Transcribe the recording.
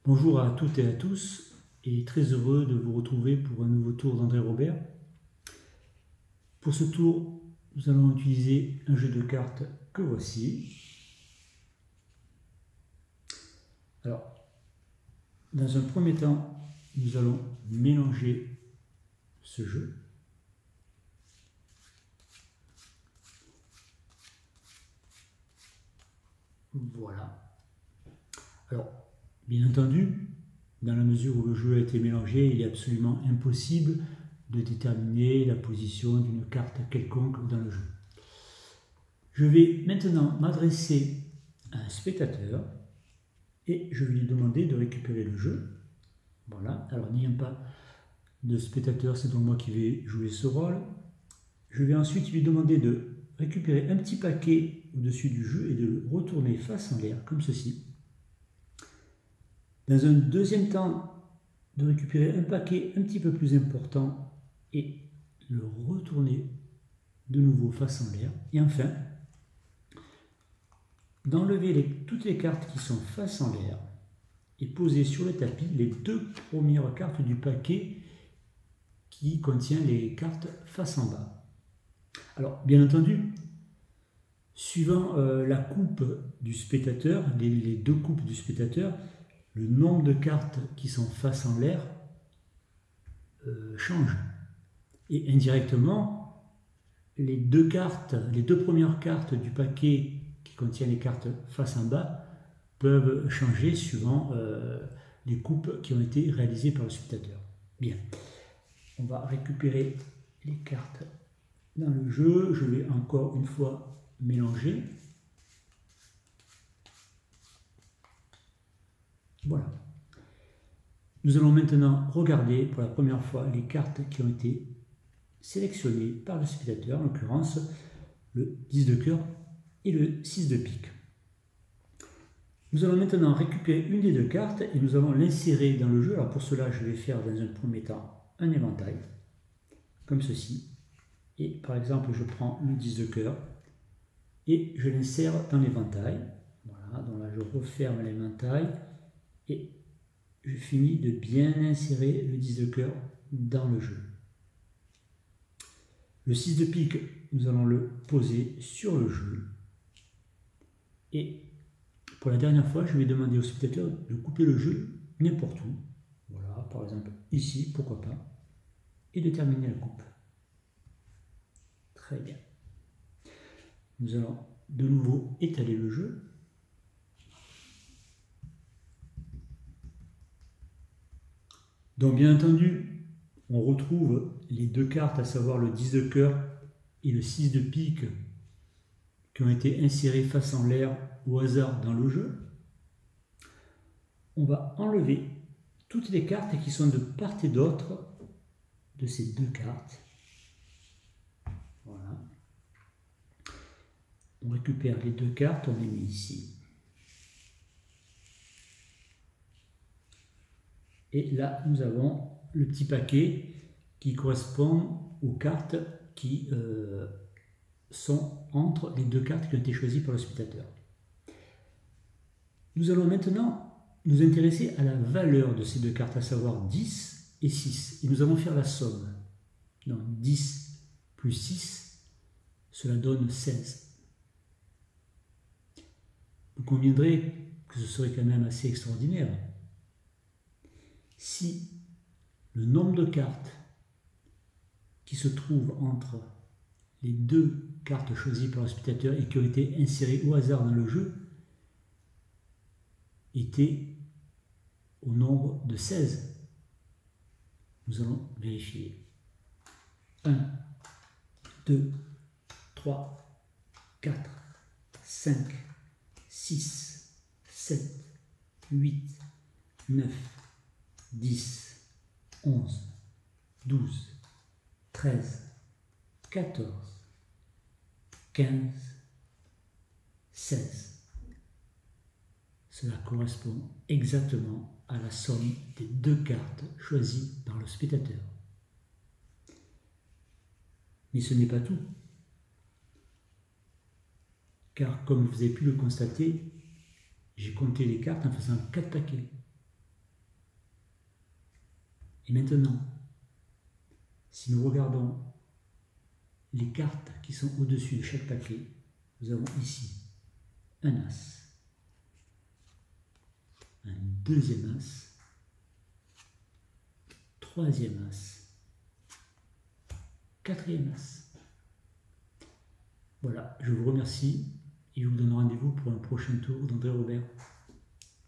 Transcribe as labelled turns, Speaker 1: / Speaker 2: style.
Speaker 1: Bonjour à toutes et à tous, et très heureux de vous retrouver pour un nouveau tour d'André Robert. Pour ce tour, nous allons utiliser un jeu de cartes que voici. Alors, dans un premier temps, nous allons mélanger ce jeu. Voilà. Alors, bien entendu, dans la mesure où le jeu a été mélangé, il est absolument impossible de déterminer la position d'une carte quelconque dans le jeu. Je vais maintenant m'adresser à un spectateur et je vais lui demander de récupérer le jeu. Voilà, alors n'ayant pas de spectateur, c'est donc moi qui vais jouer ce rôle. Je vais ensuite lui demander de récupérer un petit paquet au-dessus du jeu et de le retourner face en l'air, comme ceci. Dans un deuxième temps, de récupérer un paquet un petit peu plus important et le retourner de nouveau face en l'air. Et enfin, d'enlever toutes les cartes qui sont face en l'air et poser sur le tapis les deux premières cartes du paquet qui contient les cartes face en bas. Alors, bien entendu, suivant la coupe du spectateur, les deux coupes du spectateur, le nombre de cartes qui sont face en l'air change. Et indirectement, les deux premières cartes du paquet qui contient les cartes face en bas peuvent changer suivant les coupes qui ont été réalisées par le spectateur. Bien, on va récupérer les cartes dans le jeu. Je vais encore une fois mélanger. Voilà. Nous allons maintenant regarder pour la première fois les cartes qui ont été sélectionnées par le spectateur, en l'occurrence le 10 de cœur et le 6 de pique. Nous allons maintenant récupérer une des deux cartes et nous allons l'insérer dans le jeu. Alors pour cela, je vais faire dans un premier temps un éventail, comme ceci. Et par exemple, je prends le 10 de cœur et je l'insère dans l'éventail. Voilà, donc là je referme l'éventail et je finis de bien insérer le 10 de cœur dans le jeu. Le 6 de pique, nous allons le poser sur le jeu. Et pour la dernière fois, je vais demander au spectateur de couper le jeu n'importe où. Voilà, par exemple ici, pourquoi pas. Et de terminer la coupe. Très bien. Nous allons de nouveau étaler le jeu. Donc bien entendu, on retrouve les deux cartes, à savoir le 10 de cœur et le 6 de pique, qui ont été insérés face en l'air au hasard dans le jeu. On va enlever toutes les cartes qui sont de part et d'autre de ces deux cartes. Voilà. On récupère les deux cartes, on les met ici. Et là, nous avons le petit paquet qui correspond aux cartes qui sont entre les deux cartes qui ont été choisies par le spectateur. Nous allons maintenant nous intéresser à la valeur de ces deux cartes, à savoir 10 et 6. Et nous allons faire la somme. Donc 10 plus 6, cela donne 16. Vous conviendrez que ce serait quand même assez extraordinaire si le nombre de cartes qui se trouvent entre les deux cartes choisies par le spectateur et qui ont été insérées au hasard dans le jeu était au nombre de 16. Nous allons vérifier. 1, 2, 3, 4, 5, 6, 7, 8, 9, 10, 11, 12, 13, 14, 15, 16. Cela correspond exactement à la somme des deux cartes choisies par le spectateur. Mais ce n'est pas tout. Car comme vous avez pu le constater, j'ai compté les cartes en faisant 4 paquets. Et maintenant, si nous regardons les cartes qui sont au-dessus de chaque paquet, nous avons ici un as, un deuxième as, troisième as, quatrième as. Voilà, je vous remercie et je vous donne rendez-vous pour un prochain tour d'André Robert.